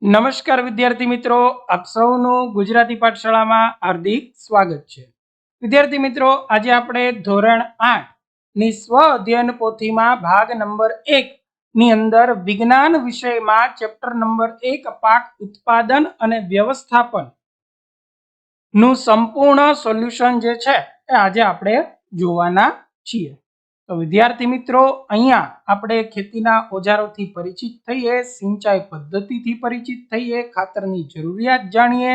નમસ્કાર વિદ્યાર્થી મિત્રો, આપ સૌનું ગુજરાતી પાઠશાળામાં હાર્દિક સ્વાગત છે. વિદ્યાર્થી મિત્રો, આજે આપણે ધોરણ 8 ની સ્વ અધ્યયન પોથીમાં ભાગ નંબર 1 ની અંદર વિજ્ઞાન વિષયમાં ચેપ્ટર નંબર 1 પાક ઉત્પાદન અને વ્યવસ્થાપન નું સંપૂર્ણ સોલ્યુશન જે છે એ આજે આપણે જોવાના છીએ. તો વિદ્યાર્થી મિત્રો, અહીંયા આપણે ખેતીના ઓજારોથી પરિચિત થઈએ, સિંચાઈ પદ્ધતિથી પરિચિત થઈએ, ખાતરની જરૂરિયાત જાણીએ,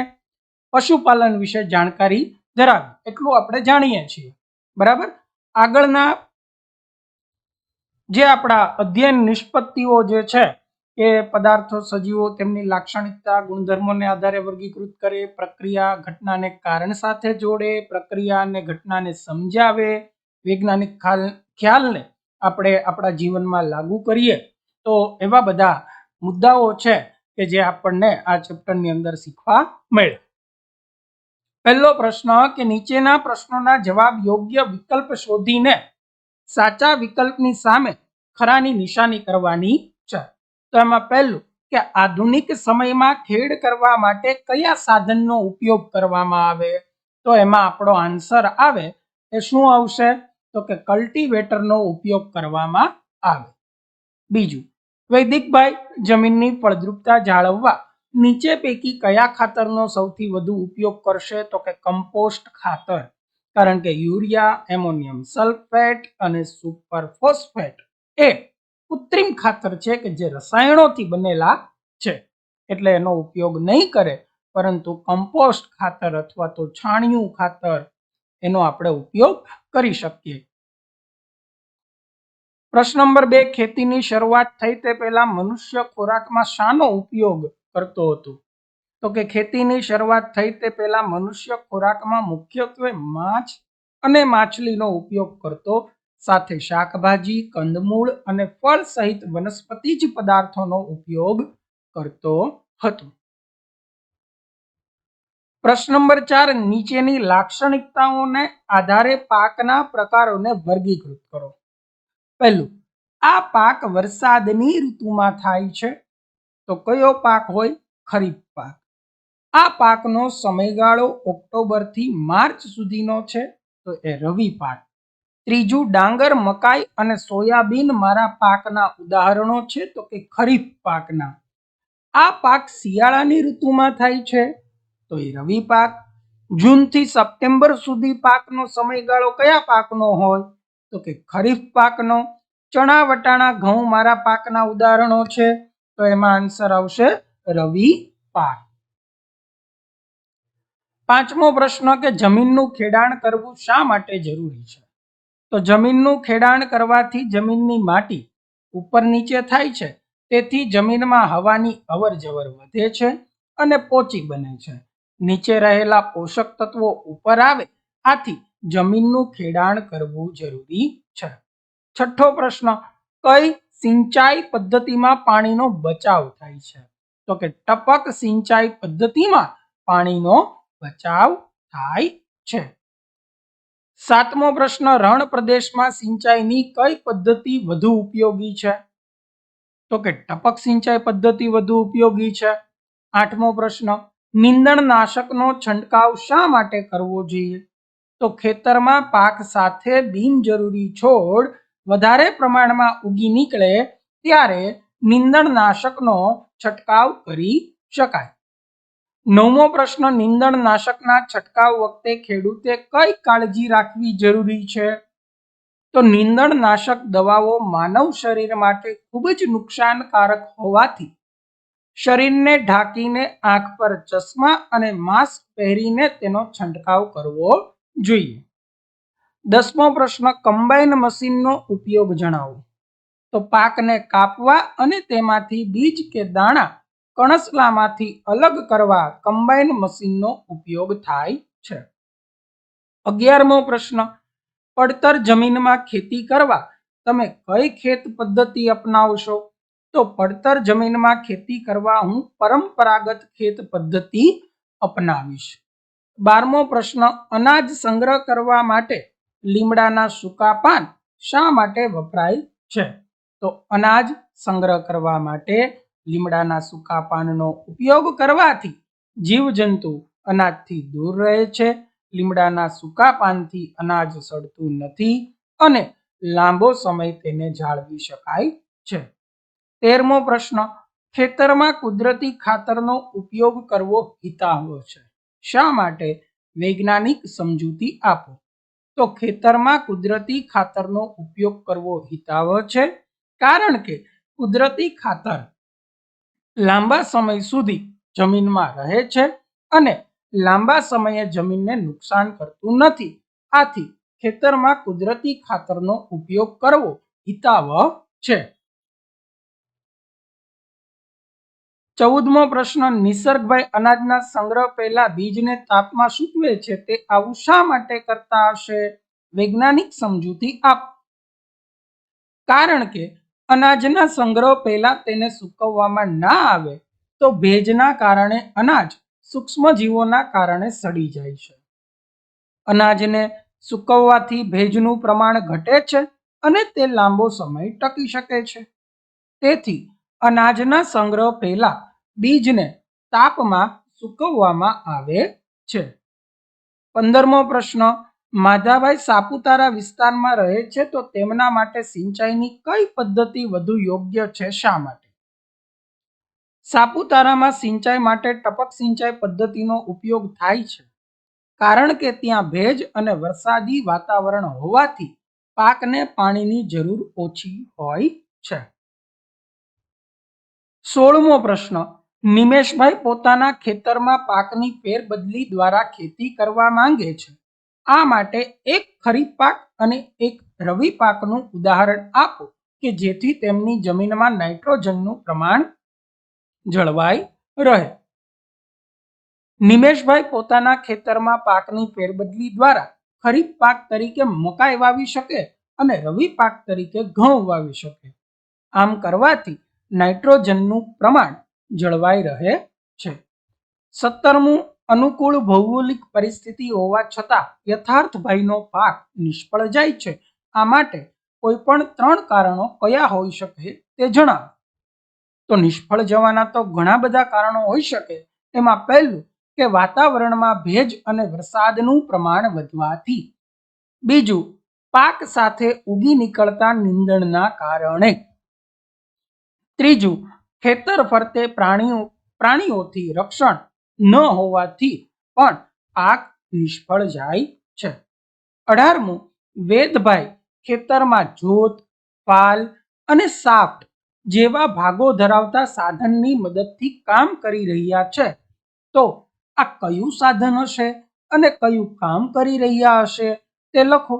પશુપાલન વિશે જાણકારી ધરાવીએ, એટલું આપણે જાણીએ છીએ. બરાબર. આગળના જે આપણા અધ્યયન નિષ્પત્તિઓ જે છે કે પદાર્થો, સજીવો, તેમની લાક્ષણિકતા, ગુણધર્મોને આધારે વર્ગીકૃત કરે, પ્રક્રિયા ઘટનાને કારણ સાથે જોડે, પ્રક્રિયા અને ઘટનાને સમજાવે, વૈજ્ઞાનિક ખ્યાલને આપણે આપણા જીવનમાં લાગુ કરીએ, તો એવા બધા મુદ્દાઓ છે કે જે આપણને આ ચેપ્ટરની અંદર શીખવા મળે. પહેલો પ્રશ્ન કે નીચેના પ્રશ્નોના જવાબ યોગ્ય વિકલ્પ શોધીને સાચા વિકલ્પની સામે ખરાની નિશાની કરવાની છે. તો એમાં પહેલું કે આધુનિક સમયમાં ખેડ કરવા માટે કયા સાધનનો ઉપયોગ કરવામાં આવે? તો એમાં આપણો આન્સર આવે એ શું આવશે? તો કે કલ્ટિવેટરનો ઉપયોગ કરવામાં આવે. બીજું, વૈદિકભાઈ જમીનની ફળદ્રુપતા જાળવવા નીચે પૈકી કયા ખાતરનો સૌથી વધુ ઉપયોગ કરશે? તો કે કમ્પોસ્ટ ખાતર. કારણ કે યુરિયા, એમોનિયમ સલ્ફેટ અને સુપર ફોસ્ફેટ એ કૃત્રિમ ખાતર છે કે જે રસાયણોથી બનેલા છે, એટલે એનો ઉપયોગ નહીં કરે, પરંતુ કમ્પોસ્ટ ખાતર અથવા તો છાણિયું ખાતર એનો આપણે ઉપયોગ કરી શકીએ. પ્રશ્ન નંબર 2, ખેતીની શરૂઆત થઈ તે પહેલા મનુષ્ય ખોરાકમાં શાનો ઉપયોગ કરતો હતો? તો કે ખેતીની શરૂઆત થઈ તે પહેલા મનુષ્ય ખોરાકમાં મુખ્યત્વે માછ અને માછલીનો ઉપયોગ કરતો, સાથે શાકભાજી, કંદમૂળ અને ફળ સહિત વનસ્પતિજ પદાર્થોનો ઉપયોગ કરતો હતો. પ્રશ્ન નંબર 4, નીચેની લાક્ષણિકતાઓને આધારે પાકના પ્રકારોને વર્ગીકૃત કરો. પહેલું, આ પાક વરસાદની ઋતુમાં થાય છે. તો કયો પાક હોય? ખરીફ પાક. આ પાકનો સમયગાળો ઓક્ટોબરથી માર્ચ સુધીનો છે, તો એ રવિ પાક. ત્રીજું, ડાંગર, મકાઈ અને સોયાબીન મારા પાકના ઉદાહરણો છે, તો કે ખરીફ પાકના. આ પાક શિયાળાની ઋતુમાં થાય છે, તો એ રવિ પાક. જૂનથી સપ્ટેમ્બર સુધી પાકનો સમયગાળો કયા પાકનો હોય? તો કે ખરીફ પાકનો. ચણા, વટાણા, ઘઉં મારા પાકના ઉદાહરણો છે, તો એમાં આન્સર આવશે રવિ પાક. પાંચમો પ્રશ્ન કે જમીનનું ખેડાણ કરવું શા માટે જરૂરી છે? તો જમીનનું ખેડાણ કરવાથી જમીનની માટી ઉપર નીચે થાય છે, તેથી જમીનમાં હવાની અવર જવર વધે છે અને પોચી બને છે. નીચે રહેલા પોષક તત્વો ઉપર આવે, આથી જમીનનું ખેડાણ કરવું જરૂરી છે. છઠ્ઠો પ્રશ્ન, કઈ સિંચાઈ પદ્ધતિમાં પાણીનો બચાવ થાય છે? તો કે ટપક સિંચાઈ પદ્ધતિમાં પાણીનો બચાવ થાય છે. સાતમો પ્રશ્ન, રણ પ્રદેશમાં સિંચાઈની કઈ પદ્ધતિ વધુ ઉપયોગી છે? તો કે ટપક સિંચાઈ પદ્ધતિ વધુ ઉપયોગી છે. આઠમો પ્રશ્ન, નીંદણનાશકનો છંટકાવ શા માટે કરવો જોઈએ? તો ખેતરમાં પાક સાથે બિનજરૂરી છોડ વધારે પ્રમાણમાં ઉગી નીકળે ત્યારે નીંદણનાશકનો છંટકાવ કરી શકાય. નવમો પ્રશ્ન, નીંદણનાશકના છંટકાવ વખતે ખેડૂતે કઈ કાળજી રાખવી જરૂરી છે? તો નીંદણનાશક દવાઓ માનવ શરીર માટે ખૂબ જ નુકસાનકારક હોવાથી શરીરને ઢાંકીને આંખ પર ચશ્મા અને માસ્ક પહેરીને તેનો છંટકાવ કરવો જોઈએ. 10મો પ્રશ્ન, કમ્બાઈન મશીનનો ઉપયોગ જણાવો. તો પાકને કાપવા અને તેમાંથી બીજ કે દાણા કણસલામાંથી અલગ કરવા કમ્બાઈન મશીનનો ઉપયોગ થાય છે. 11મો પ્રશ્ન, પડતર જમીનમાં ખેતી કરવા તમે કઈ ખેત પદ્ધતિ અપનાવશો? તો પડતર જમીનમાં ખેતી કરવા હું પરંપરાગત ખેત પદ્ધતિ અપનાવીશ. 12મો પ્રશ્ન, અનાજ સંગ્રહ કરવા માટે લીમડાના સૂકા પાન શા માટે વપરાય છે? તો અનાજ સંગ્રહ કરવા માટે લીમડાના સૂકા પાનનો ઉપયોગ કરવાથી જીવજંતુ અનાજથી દૂર રહે છે. લીમડાના સૂકા પાનથી અનાજ સડતું નથી અને લાંબો સમય તેને જાળવી શકાય છે. 13મો પ્રશ્ન, ખેતરમાં કુદરતી ખાતરનો ઉપયોગ કરવો હિતાવહ છે. શા માટે? વૈજ્ઞાનિક સમજૂતી આપો. તો ખેતરમાં કુદરતી ખાતરનો ઉપયોગ કરવો હિતાવહ છે કારણ કે કુદરતી ખાતર લાંબા સમય સુધી જમીનમાં રહે છે અને લાંબા સમયે જમીનને નુકસાન કરતું નથી. આથી ખેતરમાં કુદરતી ખાતરનો ઉપયોગ કરવો હિતાવહ છે. 14મો પ્રશ્ન, નિસર્ગભાઈ અનાજના સંગ્રહ પહેલા બીજને તાપમાં સૂકવે છે તે આવું શા માટે કરતા હશે? વૈજ્ઞાનિક સમજૂતી આપો. કારણ કે અનાજના સંગ્રહ પહેલા તેને સૂકવવામાં ના આવે તો ભેજના કારણે અનાજ સૂક્ષ્મજીવોના કારણે સડી જાય છે. અનાજને સૂકવવાથી ભેજનું પ્રમાણ ઘટે છે અને તે લાંબો સમય ટકી શકે છે. તેથી અનાજના સંગ્રહ પહેલા બીજને તાપમાં સૂકવવામાં આવે છે. 15મો પ્રશ્ન, માધાભાઈ સાપુતારા વિસ્તારમાં રહે છે તો તેમના માટે સિંચાઈની કઈ પદ્ધતિ વધુ યોગ્ય છે? શા માટે? સાપુતારામાં સિંચાઈ માટે ટપક સિંચાઈ પદ્ધતિનો ઉપયોગ થાય છે કારણ કે ત્યાં ભેજ અને વરસાદી વાતાવરણ હોવાથી પાકને પાણીની જરૂર ઓછી હોય છે. 16મો પ્રશ્ન, નિમેશભાઈ પોતાના ખેતરમાં પાકની ફેરબદલી દ્વારા ખેતી કરવા માંગે છે. આ માટે એક ખરીફ પાક અને એક રવિ પાકનું ઉદાહરણ આપો કે જેથી તેમની જમીનમાં નાઇટ્રોજનનું પ્રમાણ જળવાઈ રહે. નિમેશભાઈ પોતાના ખેતરમાં પાકની ફેરબદલી દ્વારા ખરીફ પાક તરીકે મકાઈ વાવી શકે અને રવિ પાક તરીકે ઘઉં વાવી શકે. આમ કરવાથી નાઇટ્રોજનનું પ્રમાણ જળવાઈ રહે છે. 17મું, અનુકૂળ ભૌગોલિક પરિસ્થિતિ હોવા છતાં યથાર્થભાઈનો પાક નિષ્ફળ જાય છે. આ માટે કોઈ પણ 3 કારણો કયા હોઈ શકે તે જણાવો. તો નિષ્ફળ જવાના તો ઘણા બધા કારણો હોઈ શકે. એમાં પહેલું કે વાતાવરણમાં ભેજ અને વરસાદનું પ્રમાણ વધવાથી. બીજું, પાક સાથે ઉગી નીકળતા નીંદણના કારણે. ત્રીજું, ખેતર ફરતે પ્રાણીઓથી રક્ષણ ન હોવાથી પણ પાક નિષ્ફળ જાય છે. 18મું, વેદભાઈ ખેતરમાં જોત, પાલ અને સાફ્ટ જેવા ભાગો ધરાવતા સાધનની મદદથી કામ કરી રહ્યા છે. તો આ કયું સાધન હશે અને કયું કામ કરી રહ્યા હશે તે લખો.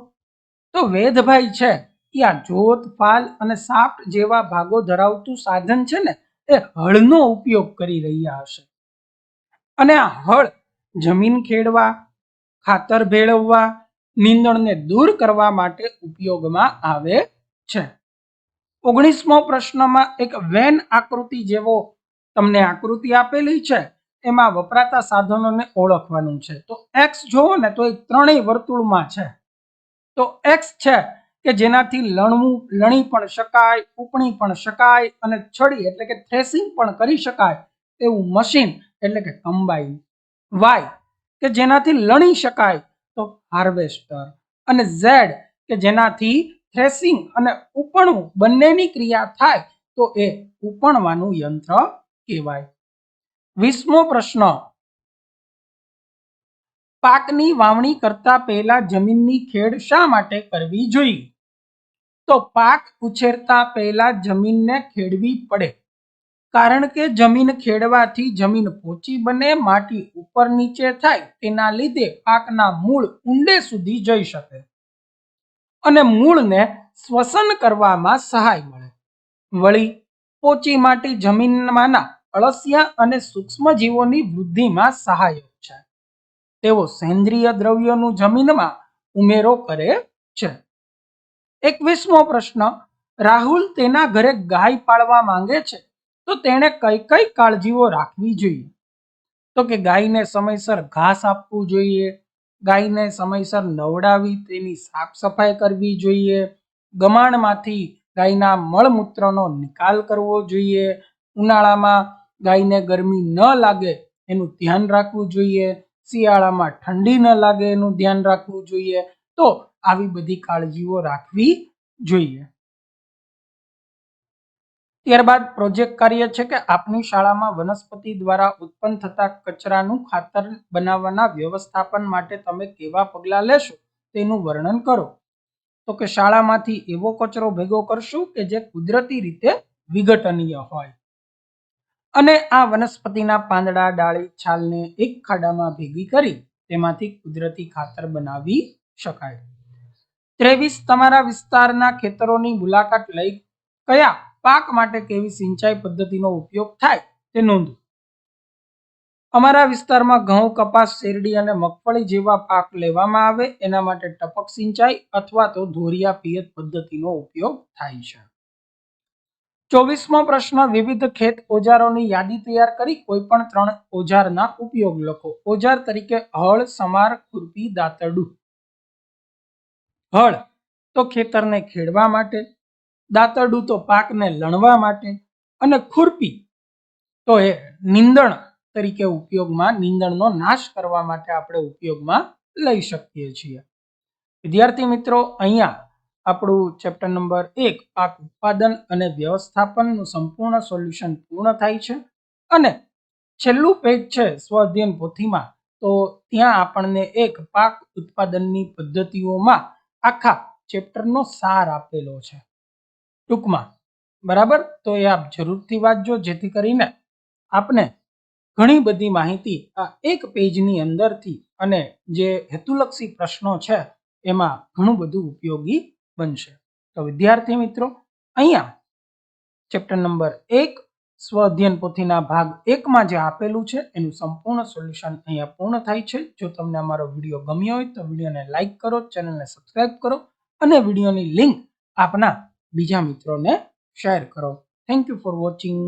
તો વેદભાઈ છે એ આ જોત, પાલ અને સાફ્ટ જેવા ભાગો ધરાવતું સાધન છે ને એ હળનો ઉપયોગ કરી રહ્યા હશે. અને આ હળ જમીન ખેડવા, ખાતર ભેળવવા, નીંદણને દૂર કરવા માટે ઉપયોગમાં આવે છે. 19મો પ્રશ્નમાં એક વેન આકૃતિ જેવો તમને આકૃતિ આપેલી છે. એમાં વપરાતા સાધનોને ઓળખવાનું છે. તો એક્સ જોવો ને તો એ ત્રણેય વર્તુળમાં છે. તો એક્સ છે કે જેનાથી લણી પણ શકાય, ઉપણી પણ શકાય અને છડી એટલે કે થ્રેસિંગ પણ કરી શકાય એવું મશીન એટલે કે કમ્બાઈન. વાય કે જેનાથી લણી શકાય તો હાર્વેસ્ટર. અને ઝેડ કે જેનાથી થ્રેસિંગ અને ઉપણવું બંનેની ક્રિયા થાય તો એ ઉપણવાનું યંત્ર કહેવાય. 20મો પ્રશ્ન, પાકની વાવણી કરતા પહેલા જમીનની ખેડ શા માટે કરવી જોઈએ? તો પાક ઉછેરતા પહેલા જમીનને ખેડવી પડે કારણ કે જમીન ખેડવાથી જમીન પોચી બને, માટી ઉપર નીચે થાય તેના લીધે પાકના મૂળ ઊંડે સુધી જઈ શકે અને મૂળને શ્વસન કરવામાં સહાય મળે. વળી પોચી માટી જમીનમાંના અળસિયા અને સૂક્ષ્મજીવોની વૃદ્ધિમાં સહાયક છે. તેઓ સેન્દ્રિય દ્રવ્યોનું જમીનમાં ઉમેરો કરે છે. 21મો પ્રશ્ન, રાહુલ તેના ઘરે ગાય પાળવા માંગે છે તો તેણે કઈ કઈ કાળજીઓ રાખવી જોઈએ? તો કે ગાયને સમયસર ઘાસ આપવું જોઈએ, ગાયને સમયસર નવડાવી તેની સાફ સફાઈ કરવી જોઈએ, ગમાણમાંથી ગાયના મળમૂત્રનો નિકાલ કરવો જોઈએ, ઉનાળામાં ગાયને ગરમી ન લાગે એનું ધ્યાન રાખવું જોઈએ, શિયાળામાં ઠંડી ન લાગે એનું ધ્યાન રાખવું જોઈએ. તો આવી બધી કાળજીઓ રાખવી જોઈએ. ત્યારબાદ પ્રોજેક્ટ કાર્ય છે કે આપની શાળામાં વનસ્પતિ દ્વારા ઉત્પન્ન થતા કચરાનું ખાતર બનાવવાના વ્યવસ્થાપન માટે તમે કેવા પગલાં લેશો તેનું વર્ણન કરો. તો કે શાળામાંથી એવો કચરો ભેગો કરશું કે જે કુદરતી રીતે વિઘટનીય હોય અને આ વનસ્પતિના પાંદડા, ડાળી, છાલને એક ખાડામાં ભેગી કરી તેમાંથી કુદરતી ખાતર બનાવી શકાય. 23 તમારા વિસ્તારના ખેતરોની મુલાકાત લઈ કયા પાક માટે કેવી સિંચાઈ પદ્ધતિનો ઉપયોગ થાય તે નોંધો. અમારા વિસ્તારમાં ઘઉં, કપાસ, શેરડી અને મગફળી જેવા પાક લેવામાં આવે એના માટે ટપક સિંચાઈ અથવા તો ધોરિયા પિયત પદ્ધતિનો ઉપયોગ થાય છે. 24મો પ્રશ્ન, વિવિધ ખેત ઓજારોની યાદી તૈયાર કરી કોઈ પણ 3 ઓજારના ઉપયોગ લખો. ઓજાર તરીકે હળ, સમાર, ખુરપી, દાતરડું. હળ તો ખેતરને ખેડવા માટે, દાતરડું તો પાકને લણવા માટે અને ખુરપી તો એ નીંદણ તરીકે ઉપયોગમાં, નીંદણનો નાશ કરવા માટે આપણે ઉપયોગમાં લઈ શકીએ છીએ. વિદ્યાર્થી મિત્રો, અહીંયા આપણું ચેપ્ટર નંબર 1 પાક ઉત્પાદન અને વ્યવસ્થાપનનું સંપૂર્ણ સોલ્યુશન પૂર્ણ થાય છે. અને છેલ્લું પેજ છે સ્વ અધ્યયન પોથીમાં, તો ત્યાં આપણને એક પાક ઉત્પાદનની પદ્ધતિઓમાં આખા ચેપ્ટરનો સાર આપેલો છે ટૂંકમાં, બરાબર. તો એ આપ જરૂરથી વાંચજો, જેથી કરીને આપને ઘણી બધી માહિતી આ એક પેજની અંદરથી અને જે હેતુલક્ષી પ્રશ્નો છે એમાં ઘણું બધું ઉપયોગી બનશે. તો વિદ્યાર્થી મિત્રો, અહીંયા ચેપ્ટર નંબર 1 સ્વ અધ્યયન પોથીના ભાગ 1માં જે આપેલું છે એનું સંપૂર્ણ સોલ્યુશન અહીંયા પૂર્ણ થાય છે. જો તમને અમારો વિડીયો ગમ્યો હોય તો વિડીયોને લાઈક કરો, ચેનલને સબસ્ક્રાઇબ કરો અને વિડીયોની લિંક આપના બીજા મિત્રોને શેર કરો. Thank you for watching.